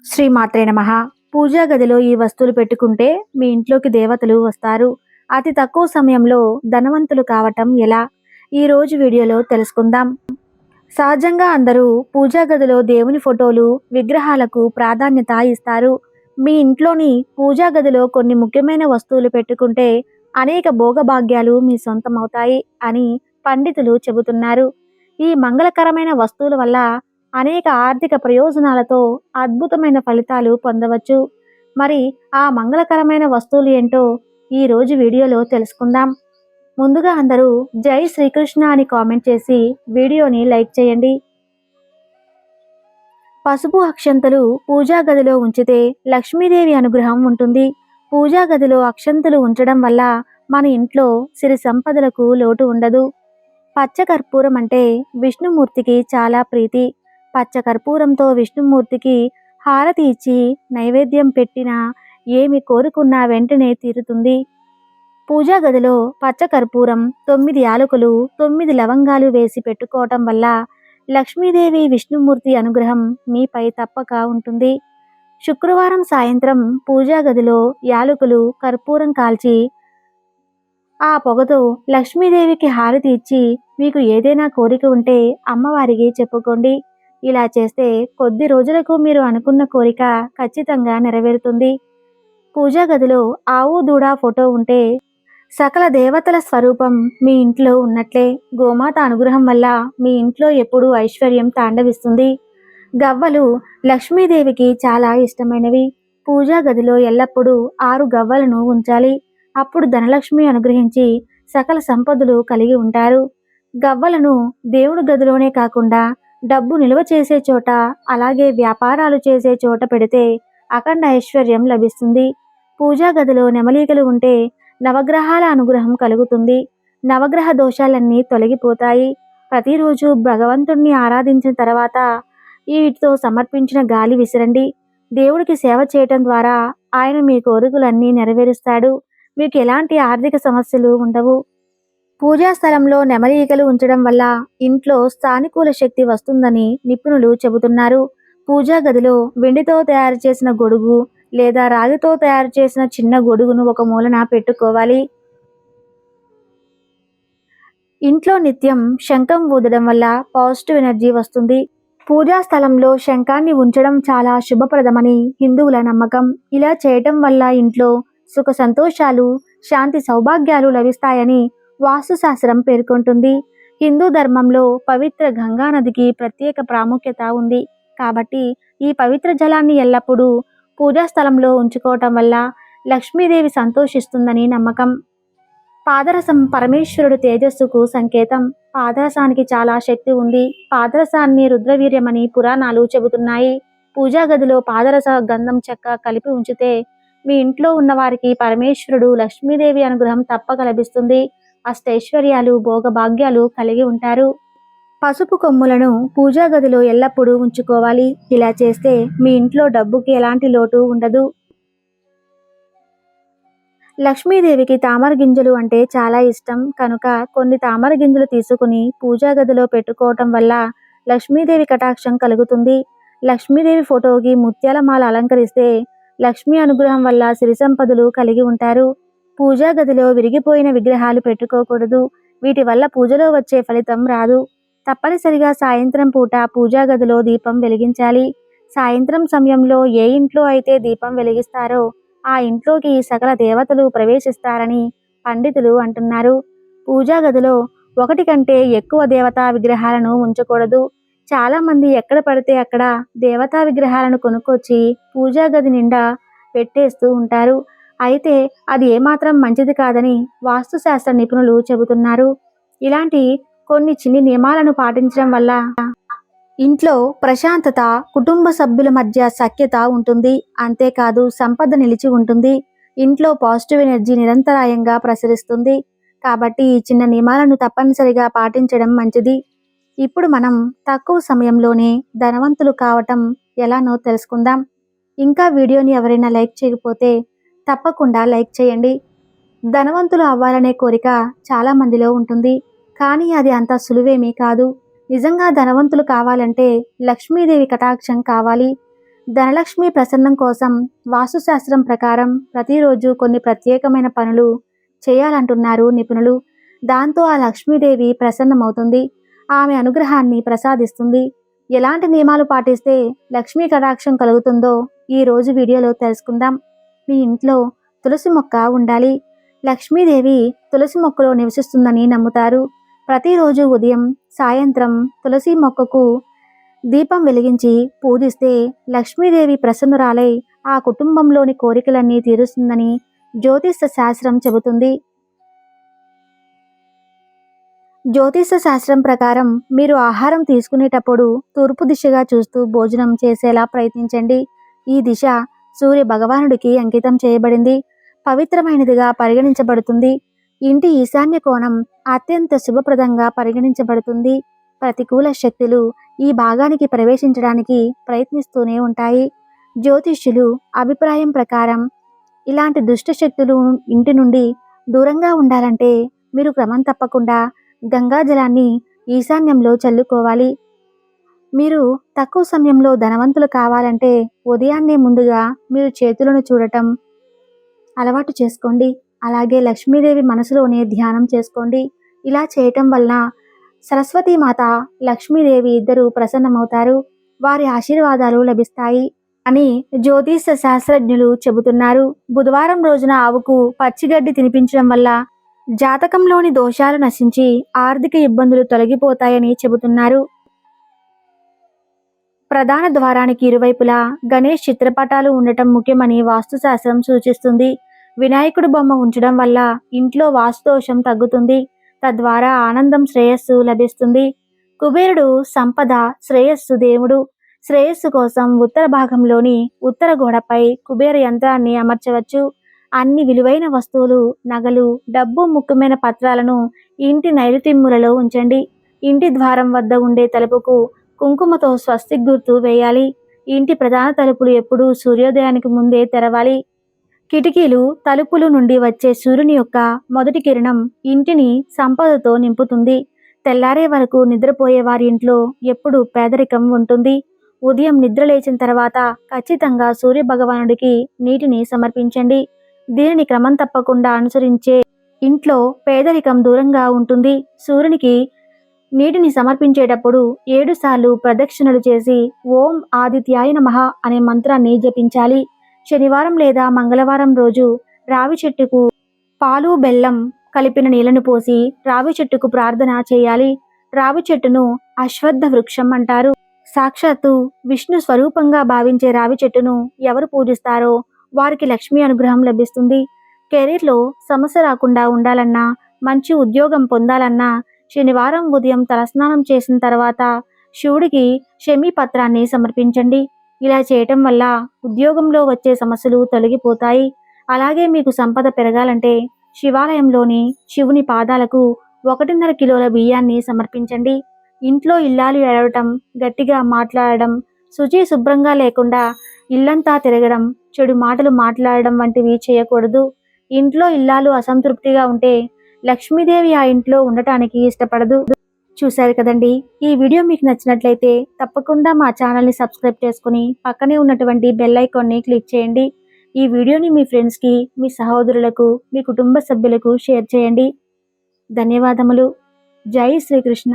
శ్రీమాత్రే నమః. పూజా గదిలో ఈ వస్తువులు పెట్టుకుంటే మీ ఇంట్లోకి దేవతలు వస్తారు. అతి తక్కువ సమయంలో ధనవంతులు కావటం ఎలా? ఈ రోజు వీడియోలో తెలుసుకుందాం. సహజంగా అందరూ పూజా గదిలో దేవుని ఫోటోలు, విగ్రహాలకు ప్రాధాన్యత ఇస్తారు. మీ ఇంట్లోని పూజా గదిలో కొన్ని ముఖ్యమైన వస్తువులు పెట్టుకుంటే అనేక భోగభాగ్యాలు మీ సొంతమవుతాయి అని పండితులు చెబుతున్నారు. ఈ మంగళకరమైన వస్తువుల వల్ల అనేక ఆర్థిక ప్రయోజనాలతో అద్భుతమైన ఫలితాలు పొందవచ్చు. మరి ఆ మంగళకరమైన వస్తువులు ఏంటో ఈ రోజు వీడియోలో తెలుసుకుందాం. ముందుగా అందరూ జై శ్రీకృష్ణ అని కామెంట్ చేసి వీడియోని లైక్ చేయండి. పసుపు అక్షంతలు పూజా గదిలో ఉంచితే లక్ష్మీదేవి అనుగ్రహం ఉంటుంది. పూజా గదిలో అక్షంతలు ఉంచడం వల్ల మన ఇంట్లో సిరి సంపదలకు లోటు ఉండదు. పచ్చ కర్పూరం అంటే విష్ణుమూర్తికి చాలా ప్రీతి. పచ్చ కర్పూరంతో విష్ణుమూర్తికి హారతి ఇచ్చి నైవేద్యం పెట్టినా ఏమి కోరుకున్నా వెంటనే తీరుతుంది. పూజా గదిలో పచ్చ కర్పూరం, 9 యాలకులు, 9 లవంగాలు వేసి పెట్టుకోవటం వల్ల లక్ష్మీదేవి విష్ణుమూర్తి అనుగ్రహం మీపై తప్పక ఉంటుంది. శుక్రవారం సాయంత్రం పూజా గదిలో యాలకులు, కర్పూరం కాల్చి ఆ పొగతో లక్ష్మీదేవికి హారతి ఇచ్చి మీకు ఏదైనా కోరిక ఉంటే అమ్మవారికి చెప్పుకోండి. ఇలా చేస్తే కొద్ది రోజులకు మీరు అనుకున్న కోరిక ఖచ్చితంగా నెరవేరుతుంది. పూజా గదిలో ఆవు దూడ ఫోటో ఉంటే సకల దేవతల స్వరూపం మీ ఇంట్లో ఉన్నట్లే. గోమాత అనుగ్రహం వల్ల మీ ఇంట్లో ఎప్పుడూ ఐశ్వర్యం తాండవిస్తుంది. గవ్వలు లక్ష్మీదేవికి చాలా ఇష్టమైనవి. పూజా గదిలో ఎల్లప్పుడూ 6 గవ్వలను ఉంచాలి. అప్పుడు ధనలక్ష్మి అనుగ్రహించి సకల సంపదలు కలిగి ఉంటారు. గవ్వలను దేవుడి గదిలోనే కాకుండా డబ్బు నిల్వ చేసే చోట, అలాగే వ్యాపారాలు చేసే చోట పెడితే అఖండ ఐశ్వర్యం లభిస్తుంది. పూజా గదిలో నెమలికలు ఉంటే నవగ్రహాల అనుగ్రహం కలుగుతుంది. నవగ్రహ దోషాలన్నీ తొలగిపోతాయి. ప్రతిరోజు భగవంతుణ్ణి ఆరాధించిన తర్వాత వీటితో సమర్పించిన గాలి విసిరండి. దేవుడికి సేవ చేయటం ద్వారా ఆయన మీ కోరికలన్నీ నెరవేరుస్తాడు. మీకు ఎలాంటి ఆర్థిక సమస్యలు ఉండవు. పూజా స్థలంలో నెమలికలు ఉంచడం వల్ల ఇంట్లో సానుకూల శక్తి వస్తుందని నిపుణులు చెబుతున్నారు. పూజా గదిలో వెండితో తయారు చేసిన గొడుగు లేదా రాగితో తయారు చేసిన చిన్న గొడుగును ఒక మూలన పెట్టుకోవాలి. ఇంట్లో నిత్యం శంఖం ఊదడం వల్ల పాజిటివ్ ఎనర్జీ వస్తుంది. పూజా స్థలంలో శంఖాన్ని ఉంచడం చాలా శుభప్రదమని హిందువుల నమ్మకం. ఇలా చేయటం వల్ల ఇంట్లో సుఖ సంతోషాలు, శాంతి సౌభాగ్యాలు లభిస్తాయని వాస్తుశాస్త్రం పేర్కొంటుంది. హిందూ ధర్మంలో పవిత్ర గంగా నదికి ప్రత్యేక ప్రాముఖ్యత ఉంది. కాబట్టి ఈ పవిత్ర జలాన్ని ఎల్లప్పుడూ పూజా స్థలంలో ఉంచుకోవటం వల్ల లక్ష్మీదేవి సంతోషిస్తుందని నమ్మకం. పాదరసం పరమేశ్వరుడు తేజస్సుకు సంకేతం. పాదరసానికి చాలా శక్తి ఉంది. పాదరసాన్ని రుద్రవీర్యమని పురాణాలు చెబుతున్నాయి. పూజా గదిలో పాదరస గంధం చెక్క కలిపి ఉంచితే మీ ఇంట్లో ఉన్న వారికి పరమేశ్వరుడు లక్ష్మీదేవి అనుగ్రహం తప్పక లభిస్తుంది. అష్టైశ్వర్యాలు, భోగభాగ్యాలు కలిగి ఉంటారు. పసుపు కొమ్ములను పూజా గదిలో ఎల్లప్పుడూ ఉంచుకోవాలి. ఇలా చేస్తే మీ ఇంట్లో డబ్బుకి ఎలాంటి లోటు ఉండదు. లక్ష్మీదేవికి తామర గింజలు అంటే చాలా ఇష్టం కనుక కొన్ని తామర గింజలు తీసుకుని పూజా గదిలో పెట్టుకోవటం వల్ల లక్ష్మీదేవి కటాక్షం కలుగుతుంది. లక్ష్మీదేవి ఫోటోకి ముత్యాల మాల అలంకరిస్తే లక్ష్మీ అనుగ్రహం వల్ల సిరి సంపదలు కలిగి ఉంటారు. పూజా గదిలో విరిగిపోయిన విగ్రహాలు పెట్టుకోకూడదు. వీటి వల్ల పూజలో వచ్చే ఫలితం రాదు. తప్పనిసరిగా సాయంత్రం పూట పూజా గదిలో దీపం వెలిగించాలి. సాయంత్రం సమయంలో ఏ ఇంట్లో అయితే దీపం వెలిగిస్తారో ఆ ఇంట్లోకి సకల దేవతలు ప్రవేశిస్తారని పండితులు అంటున్నారు. పూజా గదిలో 1 కంటే ఎక్కువ దేవతా విగ్రహాలను ఉంచకూడదు. చాలా మంది ఎక్కడ పడితే అక్కడ దేవతా విగ్రహాలను కొనుక్కొచ్చి పూజా గది నిండా పెట్టేస్తూ ఉంటారు. అయితే అది ఏమాత్రం మంచిది కాదని వాస్తుశాస్త్ర నిపుణులు చెబుతున్నారు. ఇలాంటి కొన్ని చిన్ని నియమాలను పాటించడం వల్ల ఇంట్లో ప్రశాంతత, కుటుంబ సభ్యుల మధ్య సఖ్యత ఉంటుంది. అంతేకాదు సంపద నిలిచి ఉంటుంది. ఇంట్లో పాజిటివ్ ఎనర్జీ నిరంతరాయంగా ప్రసరిస్తుంది. కాబట్టి ఈ చిన్న నియమాలను తప్పనిసరిగా పాటించడం మంచిది. ఇప్పుడు మనం తక్కువ సమయంలోనే ధనవంతులు కావటం ఎలానో తెలుసుకుందాం. ఇంకా వీడియోని ఎవరైనా లైక్ చేయకపోతే తప్పకుండా లైక్ చేయండి. ధనవంతులు అవ్వాలనే కోరిక చాలా మందిలో ఉంటుంది. కానీ అది అంత సులువేమీ కాదు. నిజంగా ధనవంతులు కావాలంటే లక్ష్మీదేవి కటాక్షం కావాలి. ధనలక్ష్మి ప్రసన్నం కోసం వాస్తుశాస్త్రం ప్రకారం ప్రతిరోజు కొన్ని ప్రత్యేకమైన పనులు చేయాలంటున్నారు నిపుణులు. దాంతో ఆ లక్ష్మీదేవి ప్రసన్నమవుతుంది, ఆమె అనుగ్రహాన్ని ప్రసాదిస్తుంది. ఎలాంటి నియమాలు పాటిస్తే లక్ష్మీ కటాక్షం కలుగుతుందో ఈ రోజు వీడియోలో తెలుసుకుందాం. మీ ఇంట్లో తులసి మొక్క ఉండాలి. లక్ష్మీదేవి తులసి మొక్కలో నివసిస్తుందని నమ్ముతారు. ప్రతిరోజు ఉదయం సాయంత్రం తులసి మొక్కకు దీపం వెలిగించి పూజిస్తే లక్ష్మీదేవి ప్రసన్నురాలై ఆ కుటుంబంలోని కోరికలన్నీ తీరుస్తుందని జ్యోతిష శాస్త్రం చెబుతుంది. జ్యోతిష శాస్త్రం ప్రకారం మీరు ఆహారం తీసుకునేటప్పుడు తూర్పు దిశగా చూస్తూ భోజనం చేసేలా ప్రయత్నించండి. ఈ దిశ సూర్య భగవానుడికి అంకితం చేయబడింది, పవిత్రమైనదిగా పరిగణించబడుతుంది. ఇంటి ఈశాన్య కోణం అత్యంత శుభప్రదంగా పరిగణించబడుతుంది. ప్రతికూల శక్తులు ఈ భాగానికి ప్రవేశించడానికి ప్రయత్నిస్తూనే ఉంటాయి. జ్యోతిష్యులు అభిప్రాయం ప్రకారం ఇలాంటి దుష్ట శక్తులు ఇంటి నుండి దూరంగా ఉండాలంటే మీరు క్రమం తప్పకుండా గంగా జలాన్ని ఈశాన్యంలో చల్లుకోవాలి. మీరు తక్కువ సమయంలో ధనవంతులు కావాలంటే ఉదయాన్నే ముందుగా మీరు చేతులను చూడటం అలవాటు చేసుకోండి. అలాగే లక్ష్మీదేవి మనసులోనే ధ్యానం చేసుకోండి. ఇలా చేయటం వలన సరస్వతీమాత లక్ష్మీదేవి ఇద్దరు ప్రసన్నమవుతారు, వారి ఆశీర్వాదాలు లభిస్తాయి అని జ్యోతిష శాస్త్రజ్ఞులు చెబుతున్నారు. బుధవారం రోజున ఆవుకు పచ్చిగడ్డి తినిపించడం వల్ల జాతకంలోని దోషాలు నశించి ఆర్థిక ఇబ్బందులు తొలగిపోతాయని చెబుతున్నారు. ప్రధాన ద్వారానికి ఇరువైపులా గణేష్ చిత్రపటాలు ఉండటం ముఖ్యమని వాస్తుశాస్త్రం సూచిస్తుంది. వినాయకుడు బొమ్మ ఉంచడం వల్ల ఇంట్లో వాస్తుదోషం తగ్గుతుంది, తద్వారా ఆనందం శ్రేయస్సు లభిస్తుంది. కుబేరుడు సంపద, శ్రేయస్సు దేవుడు. శ్రేయస్సు కోసం ఉత్తర భాగంలోని ఉత్తర గోడపై కుబేర యంత్రాన్ని అమర్చవచ్చు. అన్ని విలువైన వస్తువులు, నగలు, డబ్బు, ముఖ్యమైన పత్రాలను ఇంటి నైరుతి మూలలో ఉంచండి. ఇంటి ద్వారం వద్ద ఉండే తలుపుకు కుంకుమతో స్వస్తిక్ గుర్తు వేయాలి. ఇంటి ప్రధాన తలుపులు ఎప్పుడూ సూర్యోదయానికి ముందే తెరవాలి. కిటికీలు, తలుపులు నుండి వచ్చే సూర్యుని యొక్క మొదటి కిరణం ఇంటిని సంపదతో నింపుతుంది. తెల్లారే వరకు నిద్రపోయే వారి ఇంట్లో ఎప్పుడు పేదరికం ఉంటుంది. ఉదయం నిద్ర లేచిన తర్వాత ఖచ్చితంగా సూర్య భగవానుడికి నీటిని సమర్పించండి. దీనిని క్రమం తప్పకుండా అనుసరించే ఇంట్లో పేదరికం దూరంగా ఉంటుంది. సూర్యునికి నీటిని సమర్పించేటప్పుడు 7 సార్లు ప్రదక్షిణలు చేసి ఓం ఆదిత్యాయ నమః అనే మంత్రాన్ని జపించాలి. శనివారం లేదా మంగళవారం రోజు రావి చెట్టుకు పాలు, బెల్లం కలిపిన నీళ్లను పోసి రావి చెట్టుకు ప్రార్థన చేయాలి. రావి చెట్టును అశ్వత్థ వృక్షం అంటారు. సాక్షాత్తు విష్ణు స్వరూపంగా భావించే రావి చెట్టును ఎవరు పూజిస్తారో వారికి లక్ష్మీ అనుగ్రహం లభిస్తుంది. కెరీర్లో సమస్య రాకుండా ఉండాలన్నా, మంచి ఉద్యోగం పొందాలన్నా శనివారం ఉదయం తలస్నానం చేసిన తర్వాత శివుడికి శమీ పత్రాన్ని సమర్పించండి. ఇలా చేయటం వల్ల ఉద్యోగంలో వచ్చే సమస్యలు తొలగిపోతాయి. అలాగే మీకు సంపద పెరగాలంటే శివాలయంలోని శివుని పాదాలకు 1.5 కిలోల బియ్యాన్ని సమర్పించండి. ఇంట్లో ఇల్లాలు ఏడవటం, గట్టిగా మాట్లాడడం, శుచి శుభ్రంగా లేకుండా ఇల్లంతా తిరగడం, చెడు మాటలు మాట్లాడడం వంటివి చేయకూడదు. ఇంట్లో ఇల్లాలు అసంతృప్తిగా ఉంటే లక్ష్మీదేవి ఆ ఇంట్లో ఉండటానికి ఇష్టపడదు. చూశారు కదండి. ఈ వీడియో మీకు నచ్చినట్లయితే తప్పకుండా మా ఛానల్ని సబ్స్క్రైబ్ చేసుకుని పక్కనే ఉన్నటువంటి బెల్ ఐకాన్ని క్లిక్ చేయండి. ఈ వీడియోని మీ ఫ్రెండ్స్కి, మీ సహోదరులకు, మీ కుటుంబ సభ్యులకు షేర్ చేయండి. ధన్యవాదములు. జై శ్రీకృష్ణ.